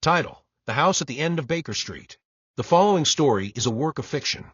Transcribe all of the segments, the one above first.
Title: The House at the End of Baker Street. The following story is a work of fiction.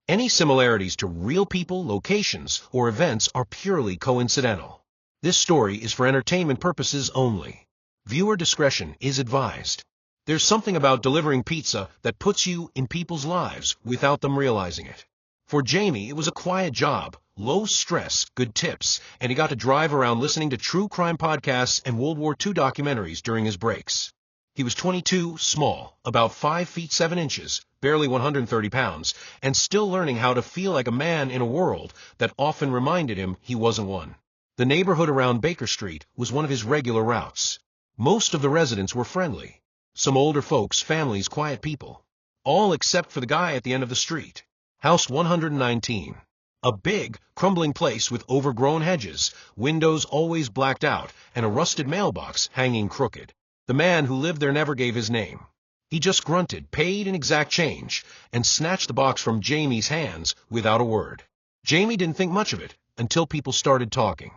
Any similarities to real people, locations, or events are purely coincidental. This story is for entertainment purposes only. Viewer discretion is advised. There's something about delivering pizza that puts you in people's lives without them realizing it. For Jamie, it was a quiet job, low stress, good tips, and he got to drive around listening to true crime podcasts and World War II documentaries during his breaks. He was 22, small, about 5 feet 7 inches, barely 130 pounds, and still learning how to feel like a man in a world that often reminded him he wasn't one. The neighborhood around Baker Street was one of his regular routes. Most of the residents were friendly. Some older folks, families, quiet people. All except for the guy at the end of the street. House 119. A big, crumbling place with overgrown hedges, windows always blacked out, and a rusted mailbox hanging crooked. The man who lived there never gave his name. He just grunted, paid in exact change, and snatched the box from Jamie's hands without a word. Jamie didn't think much of it until people started talking.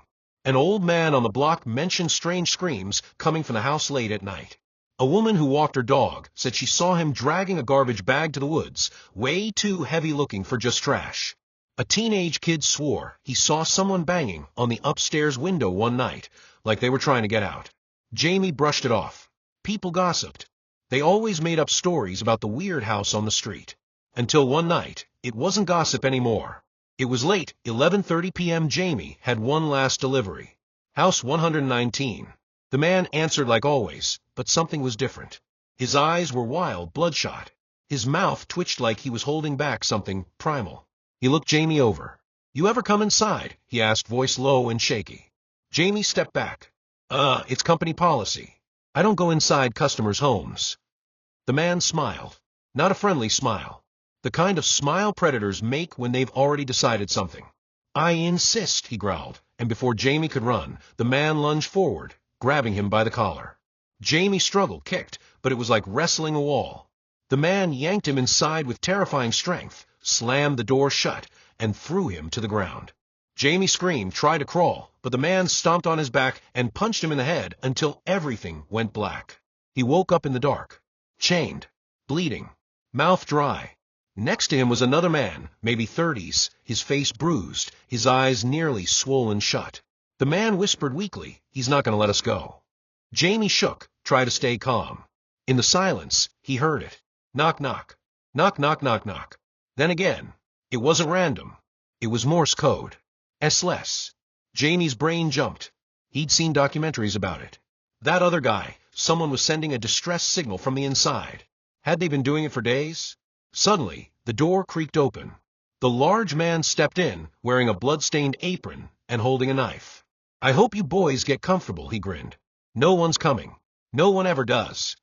An old man on the block mentioned strange screams coming from the house late at night. A woman who walked her dog said she saw him dragging a garbage bag to the woods, way too heavy looking for just trash. A teenage kid swore he saw someone banging on the upstairs window one night, like they were trying to get out. Jamie brushed it off. People gossiped. They always made up stories about the weird house on the street. Until one night, it wasn't gossip anymore. It was late, 11:30 p.m. Jamie had one last delivery. House 119. The man answered like always, but something was different. His eyes were wild, bloodshot. His mouth twitched like he was holding back something primal. He looked Jamie over. "You ever come inside?" he asked, voice low and shaky. Jamie stepped back. It's company policy. I don't go inside customers' homes." The man smiled. Not a friendly smile. The kind of smile predators make when they've already decided something. "I insist," he growled, and before Jamie could run, the man lunged forward, grabbing him by the collar. Jamie struggled, kicked, but it was like wrestling a wall. The man yanked him inside with terrifying strength, slammed the door shut, and threw him to the ground. Jamie screamed, tried to crawl, but the man stomped on his back and punched him in the head until everything went black. He woke up in the dark, chained, bleeding, mouth dry. Next to him was another man, maybe 30s, his face bruised, his eyes nearly swollen shut. The man whispered weakly, "He's not going to let us go." Jamie shook, tried to stay calm. In the silence, he heard it. Knock, knock. Knock, knock, knock, knock. Then again. It wasn't random. It was Morse code. S-less. Jamie's brain jumped. He'd seen documentaries about it. That other guy, someone was sending a distress signal from the inside. Had they been doing it for days? Suddenly, the door creaked open. The large man stepped in, wearing a blood-stained apron and holding a knife. "I hope you boys get comfortable," he grinned. "No one's coming. No one ever does."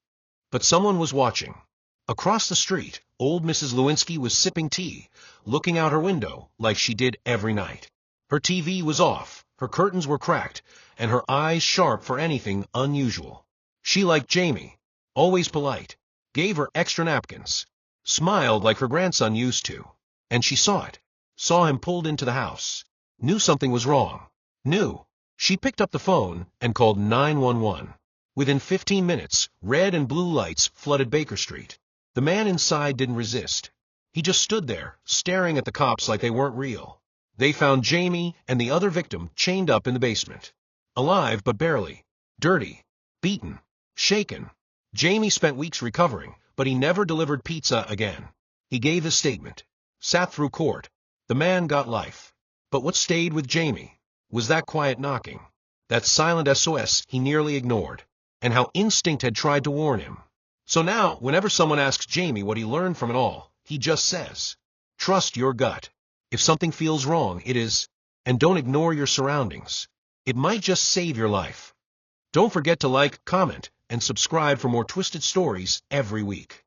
But someone was watching. Across the street, old Mrs. Lewinsky was sipping tea, looking out her window like she did every night. Her TV was off, her curtains were cracked, and her eyes sharp for anything unusual. She liked Jamie, always polite, gave her extra napkins, smiled like her grandson used to. And she saw it, saw him pulled into the house, knew something was wrong, knew. She picked up the phone and called 911. Within 15 minutes, red and blue lights flooded Baker Street. The man inside didn't resist. He just stood there, staring at the cops like they weren't real. They found Jamie and the other victim chained up in the basement. Alive, but barely. Dirty. Beaten. Shaken. Jamie spent weeks recovering, but he never delivered pizza again. He gave his statement. Sat through court. The man got life. But what stayed with Jamie was that quiet knocking. That silent SOS he nearly ignored. And how instinct had tried to warn him. So now, whenever someone asks Jamie what he learned from it all, he just says, "Trust your gut. If something feels wrong, it is. And don't ignore your surroundings. It might just save your life." Don't forget to like, comment, and subscribe for more twisted stories every week.